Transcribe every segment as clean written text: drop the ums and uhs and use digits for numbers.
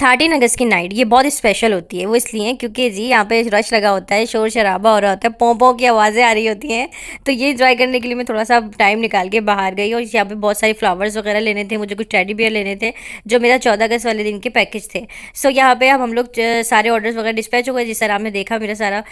13 अगस्त की नाइट ये बहुत स्पेशल होती है। वो इसलिए क्योंकि जी यहाँ पे रश लगा होता है, शोर शराबा हो रहा होता है, पों पों की आवाज़ें आ रही होती हैं। तो ये एंजॉय करने के लिए मैं थोड़ा सा टाइम निकाल के बाहर गई, और यहाँ पे बहुत सारे फ्लावर्स वगैरह लेने थे, मुझे कुछ टेडी बियर लेने थे जो मेरा 14 अगस्त वाले दिन के पैकेज थे। सो यहाँ पे अब हम लोग सारे ऑर्डर्स वगैरह डिस्पैच हो गए, जिस तरह आपने देखा मेरा सारा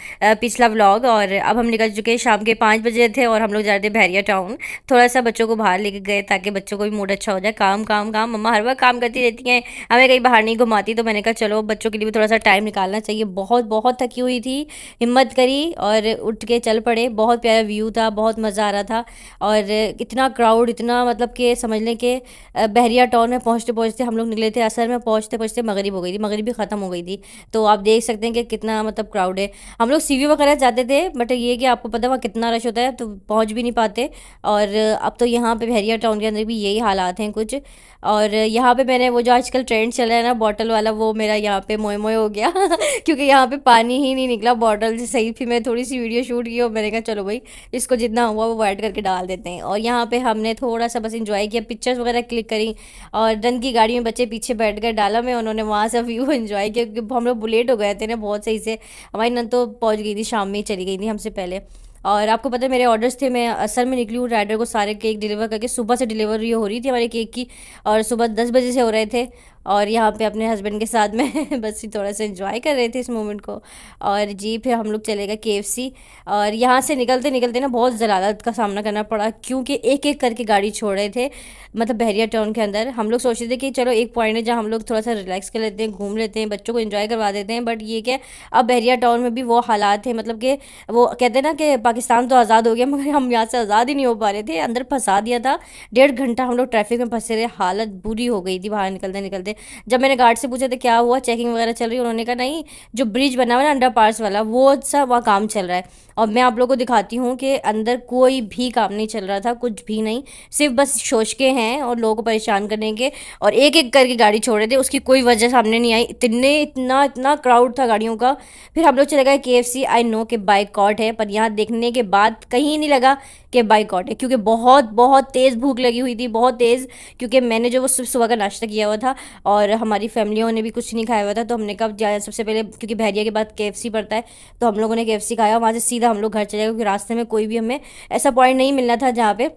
पिछला व्लॉग। और अब हम निकल चुके हैं, शाम के 5 बजे थे और हम लोग जा रहे थे बहरिया टाउन। थोड़ा सा बच्चों को बाहर लेके गए ताकि बच्चों को भी मूड अच्छा हो जाए। काम काम काम, मम्मा हर वक्त काम करती रहती हैं, हमें कहीं बाहर नहीं घुमाती। तो मैंने कहा चलो बच्चों के लिए भी थोड़ा सा टाइम निकालना चाहिए। बहुत बहुत थकी हुई थी, हिम्मत करी और उठ के चल पड़े। बहुत प्यारा व्यू था, बहुत मज़ा आ रहा था। और इतना क्राउड, इतना मतलब कि समझ लें कि बहरिया टाउन में पहुँचते पहुँचते हम लोग निकले थे, असर में पहुँचते पहुँचते मगरिब हो गई थी, मगरिब भी ख़त्म हो गई थी। तो आप देख सकते हैं कि कितना मतलब क्राउड है। हम लोग सीवी वगैरह जाते थे, बट ये कि आपको पता है वहाँ कितना रश होता है, तो पहुँच भी नहीं पाते। और अब तो यहाँ पे बहरिया टाउन के अंदर भी यही हालात हैं कुछ। और यहाँ पे मैंने वो जो आजकल ट्रेंड चल रहा है ना बॉटल वाला, वो मेरा यहाँ पे मोए मोए हो गया क्योंकि यहाँ पे पानी ही नहीं निकला बॉटल से सही। फिर मैं थोड़ी सी वीडियो शूट की और मैंने कहा चलो भाई इसको जितना हुआ वो ऐड करके डाल देते हैं। और यहाँ पे हमने थोड़ा सा बस इंजॉय किया, पिक्चर्स वगैरह क्लिक करी। और रन की गाड़ी में बच्चे पीछे बैठ कर डाला में, उन्होंने वहाँ से व्यू इन्जॉय किया क्योंकि हम लोग बुलेट हो गए थे ना बहुत सही से। हमारी नंद तो पहुँच गई थी, शाम में ही चली गई थी हमसे पहले। और आपको पता है मेरे ऑर्डर्स थे, मैं असर में निकली हूँ राइडर को सारे केक डिलीवर करके। सुबह से डिलीवरी हो रही थी हमारे केक की, और सुबह 10 बजे से हो रहे थे। और यहाँ पे अपने हस्बैंड के साथ में बस थोड़ा सा एंजॉय कर रहे थे इस मोमेंट को। और जी फिर हम लोग चले गए KFC। और यहाँ से निकलते निकलते ना बहुत ज़लालत का सामना करना पड़ा, क्योंकि एक एक करके गाड़ी छोड़ रहे थे। मतलब बहरिया टाउन के अंदर हम लोग सोच रहे थे कि चलो एक पॉइंट है जहाँ हम लोग थोड़ा सा रिलैक्स कर लेते हैं, घूम लेते हैं, बच्चों को एंजॉय करवा देते हैं। बट ये क्या, अब बहरिया टाउन में भी वो हालात है, मतलब कि वो कहते हैं ना कि पाकिस्तान तो आज़ाद हो गया मगर हम यहाँ से आज़ाद ही नहीं हो पा रहे थे, अंदर फंसा दिया था। 1.5 घंटा हम लोग ट्रैफिक में फंसे रहे, हालत बुरी हो गई थी बाहर निकलते निकलते। जब मैंने गार्ड से पूछा था क्या हुआ, चेकिंग वगैरह चल रही है, उन्होंने कहा नहीं जो ब्रिज बना हुआ है ना अंडर पास वाला, वो सब वहाँ काम चल रहा है। और मैं आप लोगों को दिखाती हूँ कि अंदर कोई भी काम नहीं चल रहा था, कुछ भी नहीं, सिर्फ बस शोशके हैं और लोगों को परेशान करने के। और एक एक करके गाड़ी छोड़ रहे थे, उसकी कोई वजह सामने नहीं आई, इतने इतना इतना क्राउड था गाड़ियों का। फिर हम लोग चले गए KFC। आई नो कि बाइकआउट है, पर यहाँ देखने के बाद कहीं नहीं लगा कि बाइकआउट है, क्योंकि बहुत बहुत तेज़ भूख लगी हुई थी, बहुत तेज़। क्योंकि मैंने जो वो सुबह का नाश्ता किया हुआ था और हमारी फैमिलियों ने भी कुछ नहीं खाया हुआ था, तो हमने कहा जाए सबसे पहले, क्योंकि बहरिया के बाद KFC पड़ता है, तो हम लोगों ने KFC खाया। वहाँ से सीधा हम लोग घर चले गए, क्योंकि रास्ते में कोई भी हमें ऐसा पॉइंट नहीं मिलना था जहाँ पे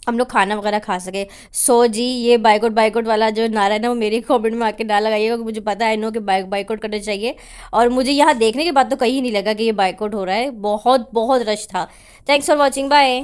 हम लोग खाना वगैरह खा सके। सो जी ये बाइकआउट बाइकआउट वाला जो नारा है ना, वो मेरे कमेंट में आके ना लगाइएगा, क्योंकि मुझे पता है नो कि बाइकआउट करना चाहिए। और मुझे यहाँ देखने के बाद तो कहीं नहीं लगा कि ये बाइकआउट हो रहा है, बहुत बहुत रश था। Thanks for watching, bye.